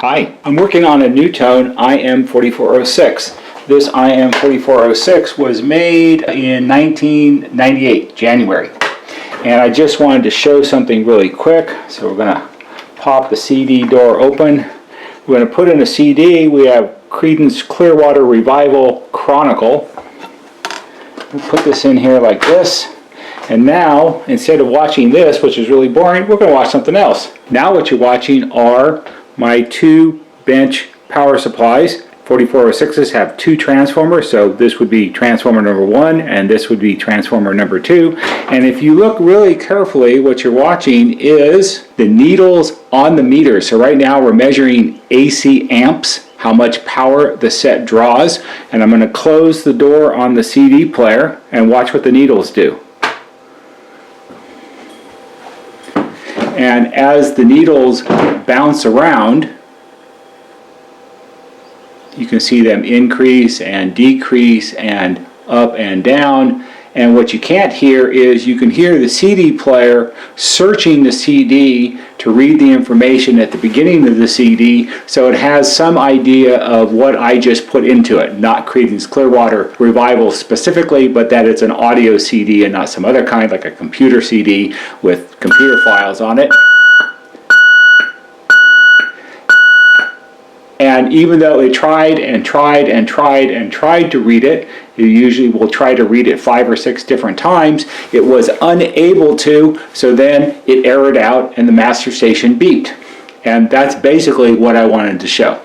Hi, I'm working on a NuTone IM4406. This IM4406 was made in 1998, January. And I just wanted to show something really quick. So we're going to pop the CD door open. We're going to put in a CD. We have Creedence Clearwater Revival Chronicle. We'll put this in here like this. And now, instead of watching this, which is really boring, we're going to watch something else. Now what you're watching are my two bench power supplies. 4406s have two transformers, so this would be transformer number 1 and this would be transformer number 2. And if you look really carefully, what you're watching is the needles on the meter. So right now we're measuring AC amps, how much power the set draws. And I'm going to close the door on the CD player and watch what the needles do. And as the needles bounce around, you can see them increase and decrease and up and down. And what you can't hear is you can hear the CD player searching the CD to read the information at the beginning of the CD, so it has some idea of what I just put into it. Not Creedence Clearwater Revival specifically, but that it's an audio CD and not some other kind, like a computer CD with computer files on it. And even though it tried and tried and tried and tried to read it, you usually will try to read it 5 or 6 different times, it was unable to, so then it errored out and the master station beeped. And that's basically what I wanted to show.